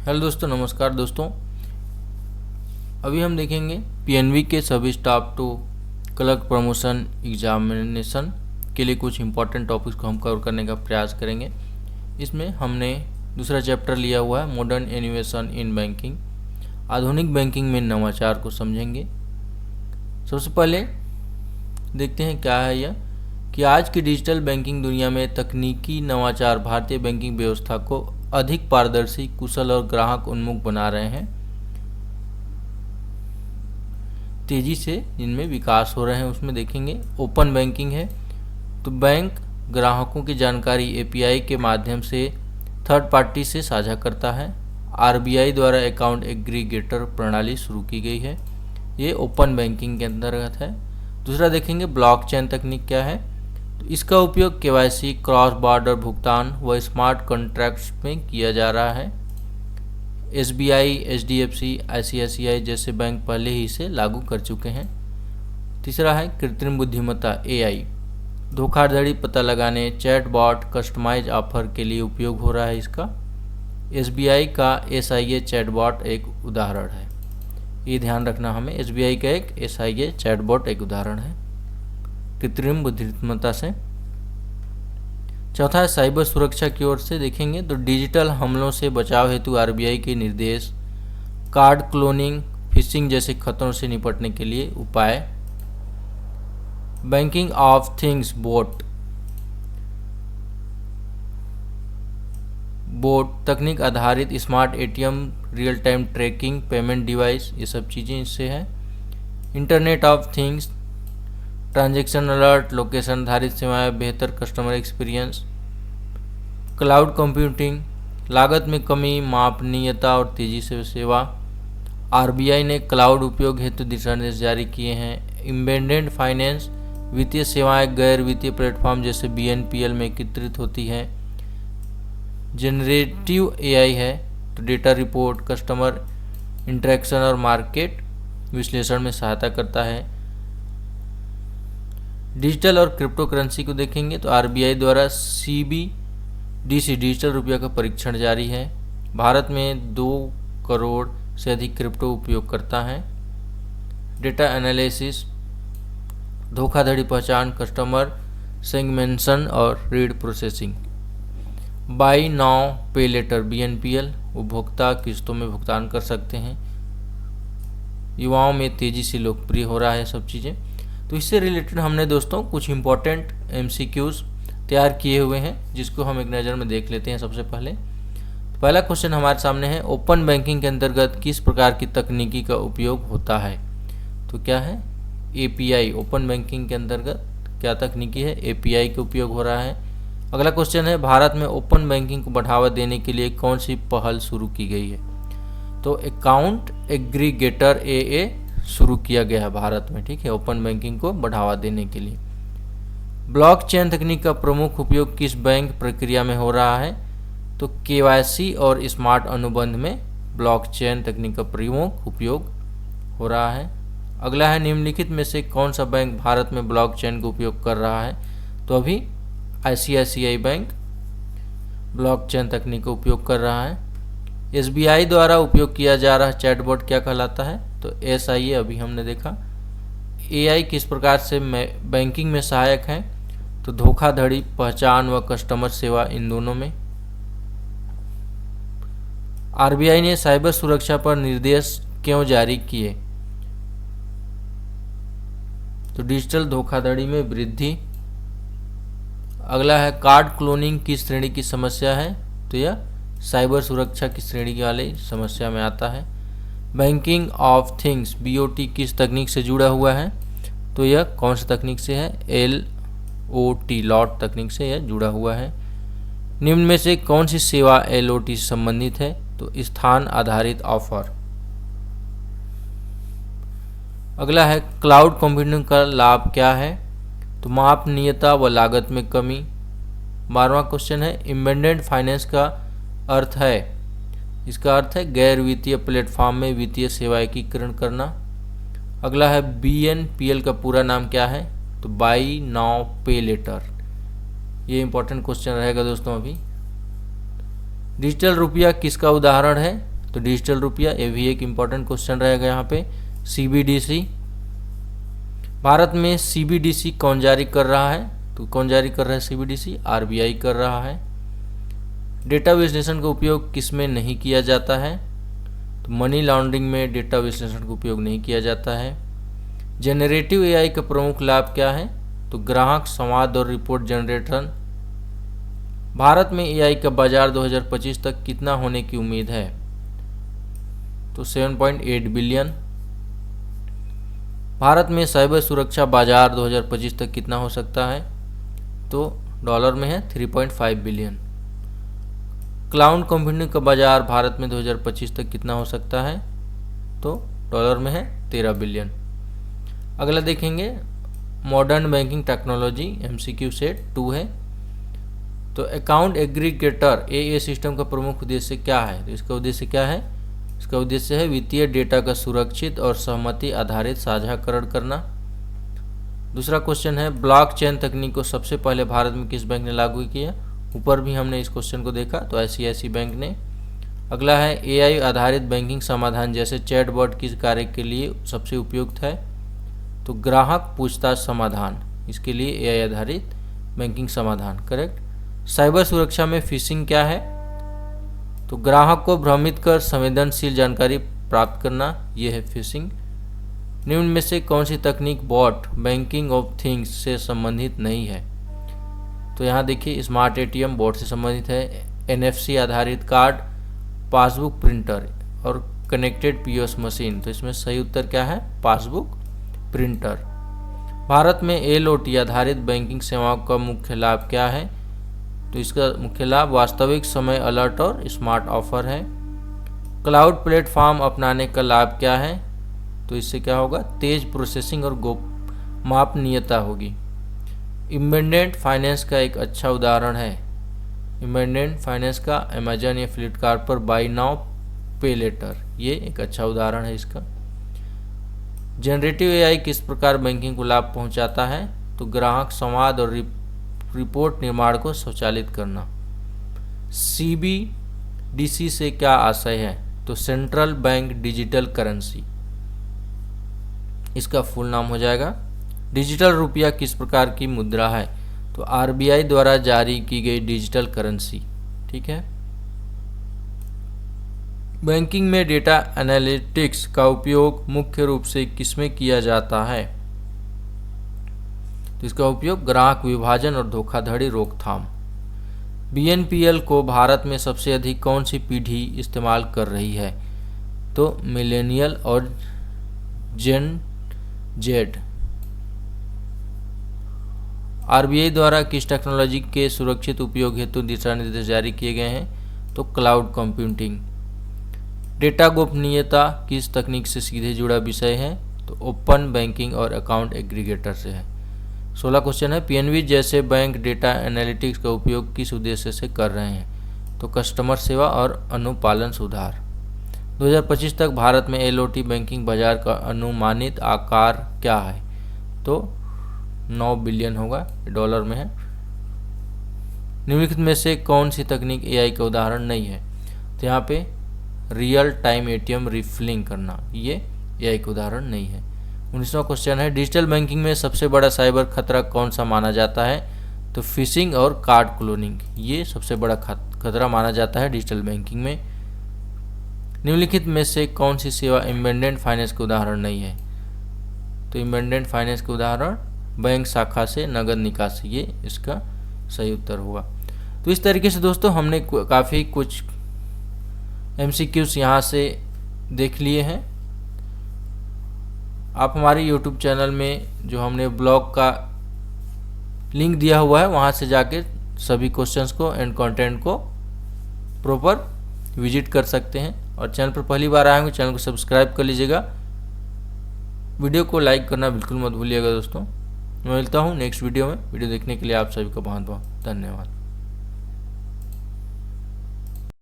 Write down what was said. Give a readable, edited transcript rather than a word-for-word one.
Hello दोस्तों, नमस्कार दोस्तों। अभी हम देखेंगे पीएनबी के सभी staff to clerk promotion examination के लिए कुछ इंपॉर्टेंट टॉपिक्स को हम कवर करने का प्रयास करेंगे। इसमें हमने दूसरा चैप्टर लिया हुआ है मॉडर्न इनोवेशन इन बैंकिंग। आधुनिक बैंकिंग में नवाचार को समझेंगे। सबसे पहले देखते हैं क्या है यह कि आज की डिजिटल बैंकिंग दुनिया में तकनीकी नवाचार भारतीय बैंकिंग व्यवस्था को अधिक पारदर्शी, कुशल और ग्राहक उन्मुख बना रहे हैं। तेजी से जिनमें विकास हो रहे हैं उसमें देखेंगे ओपन बैंकिंग है, तो बैंक ग्राहकों की जानकारी एपीआई के माध्यम से थर्ड पार्टी से साझा करता है। आरबीआई द्वारा अकाउंट एग्रीगेटर प्रणाली शुरू की गई है, ये ओपन बैंकिंग के अंतर्गत है। दूसरा देखेंगे ब्लॉकचेन तकनीक क्या है, तो इसका उपयोग केवाईसी, क्रॉस बॉर्डर भुगतान व स्मार्ट कॉन्ट्रैक्ट्स में किया जा रहा है। एसबीआई, एचडीएफसी, आईसीआईसीआई जैसे बैंक पहले ही इसे लागू कर चुके हैं। तीसरा है कृत्रिम बुद्धिमत्ता एआई, धोखाधड़ी पता लगाने, चैटबॉट, कस्टमाइज ऑफर के लिए उपयोग हो रहा है इसका। एसबीआई का एसआईए चैटबॉट एक उदाहरण है, ये ध्यान रखना हमें। एसबीआई का एक एसआईए चैटबॉट एक उदाहरण है कृत्रिम बुद्धिमत्ता से। चौथा है साइबर सुरक्षा की ओर से देखेंगे तो डिजिटल हमलों से बचाव हेतु आरबीआई के निर्देश, कार्ड क्लोनिंग, फिशिंग जैसे खतरों से निपटने के लिए उपाय। बैंकिंग ऑफ थिंग्स बोट तकनीक आधारित smart ATM, real time tracking, payment device, ये सब चीज़ें इससे है। Internet of things, transaction alert, location आधारित सेवाएं, बेहतर कस्टमर एक्सपीरियंस। क्लाउड कंप्यूटिंग, लागत में कमी, मापनीयता और तेजी से सेवा। आरबीआई ने क्लाउड उपयोग हेतु दिशा निर्देश जारी किए हैं। एम्बेडेड फाइनेंस, वित्तीय सेवाएं गैर वित्तीय प्लेटफॉर्म जैसे बीएनपीएल में एकत्रित होती हैं। जनरेटिव एआई है, तो डेटा रिपोर्ट, कस्टमर इंटरेक्शन और मार्केट विश्लेषण में सहायता करता है। डिजिटल और क्रिप्टो करेंसी को देखेंगे तो आरबीआई द्वारा सीबीडीसी डिजिटल रुपया का परीक्षण जारी है। भारत में 2 करोड़ से अधिक क्रिप्टो उपयोगकर्ता हैं। डेटा एनालिसिस, धोखाधड़ी पहचान, कस्टमर सेगमेंटेशन और रीड प्रोसेसिंग। बाई नाउ पे लेटर बीएनपीएल, उपभोक्ता किस्तों में भुगतान कर सकते हैं। युवाओं में तेजी से लोकप्रिय हो रहा है सब चीज़ें। तो इससे रिलेटेड हमने दोस्तों कुछ इंपॉर्टेंट एमसीक्यूज तैयार किए हुए हैं, जिसको हम एक नज़र में देख लेते हैं। सबसे पहले पहला क्वेश्चन हमारे सामने है, ओपन बैंकिंग के अंतर्गत किस प्रकार की तकनीकी का उपयोग होता है? तो क्या है? एपीआई। ओपन बैंकिंग के अंतर्गत क्या तकनीकी है? एपीआई का उपयोग हो रहा है। अगला क्वेश्चन है, भारत में ओपन बैंकिंग को बढ़ावा देने के लिए कौन सी पहल शुरू की गई है? तो अकाउंट एग्रीगेटर एए शुरू किया गया है भारत में, ठीक है, ओपन बैंकिंग को बढ़ावा देने के लिए। ब्लॉकचेन तकनीक का प्रमुख उपयोग किस बैंक प्रक्रिया में हो रहा है? तो केवाईसी और स्मार्ट अनुबंध में ब्लॉकचेन तकनीक का प्रमुख उपयोग हो रहा है। अगला है, निम्नलिखित में से कौन सा बैंक भारत में ब्लॉकचेन का उपयोग कर रहा है? तो अभी आईसीआईसीआई बैंक ब्लॉकचेन तकनीक का उपयोग कर रहा है। एसबीआई द्वारा उपयोग किया जा रहा चैटबॉट क्या कहलाता है? तो एसआईए अभी हमने देखा। एआई किस प्रकार से बैंकिंग में सहायक है? तो धोखाधड़ी पहचान व कस्टमर सेवा, इन दोनों में। आरबीआई ने साइबर सुरक्षा पर निर्देश क्यों जारी किए? तो डिजिटल धोखाधड़ी में वृद्धि। अगला है, कार्ड क्लोनिंग किस श्रेणी की समस्या है? तो यह साइबर सुरक्षा की श्रेणी वाली समस्या में आता है। बैंकिंग ऑफ थिंग्स बीओटी किस तकनीक से जुड़ा हुआ है? तो यह कौन सी तकनीक से है? एलओटी, लॉट तकनीक से यह जुड़ा हुआ है। निम्न में से कौन सी सेवा एलओटी से संबंधित है? तो स्थान आधारित ऑफर। अगला है, क्लाउड कंप्यूटिंग का लाभ क्या है? तो मापनीयता व लागत में कमी। 12वां क्वेश्चन है, एम्बेडेड फाइनेंस का अर्थ है? इसका अर्थ है गैर वित्तीय प्लेटफॉर्म में वित्तीय सेवा एकीकरण करना। अगला है, बीएनपीएल का पूरा नाम क्या है? तो बाई नाउ पे लेटर। ये इंपॉर्टेंट क्वेश्चन रहेगा दोस्तों। अभी डिजिटल रुपया किसका उदाहरण है? तो डिजिटल रुपया, ये भी एक इम्पॉर्टेंट क्वेश्चन रहेगा यहाँ पे। CBDC, भारत में CBDC कौन जारी कर रहा है? तो कौन जारी कर रहा है CBDC? RBI कर रहा है। डेटा विश्लेषण का उपयोग किस में नहीं किया जाता है? तो मनी लॉन्ड्रिंग में डेटा विश्लेषण का उपयोग नहीं किया जाता है। जेनरेटिव AI का प्रमुख लाभ क्या है? तो ग्राहक संवाद और रिपोर्ट जनरेशन। भारत में AI का बाजार 2025 तक कितना होने की उम्मीद है? तो 7.8 बिलियन। भारत में साइबर सुरक्षा बाजार 2025 तक कितना हो सकता है? तो डॉलर में है 3.5 बिलियन। क्लाउड कंप्यूटिंग का बाजार भारत में 2025 तक कितना हो सकता है? तो डॉलर में है 13 बिलियन। अगला देखेंगे modern banking technology, MCQ set 2 है। तो अकाउंट एग्रीगेटर AA सिस्टम का प्रमुख उद्देश्य क्या है? तो इसका उद्देश्य क्या है? इसका उद्देश्य है वित्तीय डेटा का सुरक्षित और सहमति आधारित साझाकरण करना। दूसरा क्वेश्चन है ब्लॉकचेन तकनीक को सबसे पहले भारत में किस बैंक ने लागू किया? ऊपर भी हमने इस क्वेश्चन को देखा, तो ICICI बैंक ने। अगला है AI आधारित बैंकिंग समाधान जैसे चैटबॉट किस कार्य के लिए सबसे उपयुक्त है? तो ग्राहक पूछताछ समाधान, इसके लिए AI आधारित बैंकिंग समाधान करेक्ट। साइबर सुरक्षा में फिशिंग क्या है? तो ग्राहक को भ्रमित कर संवेदनशील जानकारी प्राप्त करना, यह है फिशिंग। निम्न में से कौन सी तकनीक बॉट बैंकिंग ऑफ थिंग्स से संबंधित नहीं है? तो यहाँ देखिए स्मार्ट ATM बॉट से संबंधित है। NFC आधारित कार्ड, पासबुक प्रिंटर और कनेक्टेड POS मशीन। तो इसमें सही उत्तर क्या है? Passbook printer. भारत में LOT आधारित बैंकिंग सेवाओं का मुख्य लाभ क्या है? तो इसका मुख्य लाभ वास्तविक समय अलर्ट और स्मार्ट ऑफर है। क्लाउड प्लेटफॉर्म अपनाने का लाभ क्या है? तो इससे क्या होगा? तेज प्रोसेसिंग और मापनीयता होगी। इम्बेडेड फाइनेंस का एक अच्छा उदाहरण है। इम्बेडेड फाइनेंस का अमेजन या फ्लिपकार्ट पर बाय नाउ पे लेटर, ये एक अच्छा उदाहरण है इसका। जनरेटिव AI किस प्रकार बैंकिंग को लाभ पहुंचाता है? तो ग्राहक संवाद और रिपोर्ट निर्माण को स्वचालित करना। CBDC से क्या आशय है? तो सेंट्रल बैंक डिजिटल करेंसी, इसका फुल नाम हो जाएगा। डिजिटल रुपया किस प्रकार की मुद्रा है? तो RBI द्वारा जारी की गई डिजिटल करेंसी, ठीक है। बैंकिंग में डेटा एनालिटिक्स का उपयोग मुख्य रूप से किसमें किया जाता है? तो इसका उपयोग ग्राहक विभाजन और धोखाधड़ी रोकथाम। BNPL को भारत में सबसे अधिक कौन सी पीढ़ी इस्तेमाल कर रही है? तो मिलेनियल और जेन जेड। RBI द्वारा किस टेक्नोलॉजी के सुरक्षित उपयोग हेतु दिशा निर्देश जारी किए गए हैं? तो क्लाउड कंप्यूटिंग। डेटा गोपनीयता किस तकनीक से सीधे जुड़ा विषय है? तो ओपन बैंकिंग और अकाउंट एग्रीगेटर से है। 16 क्वेश्चन है PNB जैसे बैंक डेटा एनालिटिक्स का उपयोग किस उद्देश्य से कर रहे हैं? तो कस्टमर सेवा और अनुपालन सुधार। 2025 तक भारत में LOT बैंकिंग बाजार का अनुमानित आकार क्या है? तो 9 बिलियन होगा, डॉलर में है। निम्नलिखित में से कौन सी तकनीक AI का उदाहरण नहीं है? तो यहाँ पे रियल टाइम ATM रिफिलिंग करना, ये AI का उदाहरण नहीं है। 19वां क्वेश्चन है डिजिटल बैंकिंग में सबसे बड़ा साइबर खतरा कौन सा माना जाता है? तो फिशिंग और कार्ड क्लोनिंग, ये सबसे बड़ा खतरा माना जाता है डिजिटल बैंकिंग में। निम्नलिखित में से कौन सी सेवा इम्बेडेड फाइनेंस का उदाहरण नहीं है? तो इम्बेडेड फाइनेंस का उदाहरण बैंक शाखा से नगद निकासी, ये इसका सही उत्तर होगा। तो इस तरीके से दोस्तों हमने काफ़ी कुछ MCQs यहाँ से देख लिए हैं। आप हमारे YouTube चैनल में जो हमने ब्लॉग का लिंक दिया हुआ है वहाँ से जाके सभी क्वेश्चंस को एंड कंटेंट को प्रॉपर विजिट कर सकते हैं। और चैनल पर पहली बार आए होंगे चैनल को सब्सक्राइब कर लीजिएगा। वीडियो को लाइक करना बिल्कुल मत भूलिएगा दोस्तों। मैं मिलता हूँ नेक्स्ट वीडियो में। वीडियो देखने के लिए आप सभी का बहुत बहुत धन्यवाद।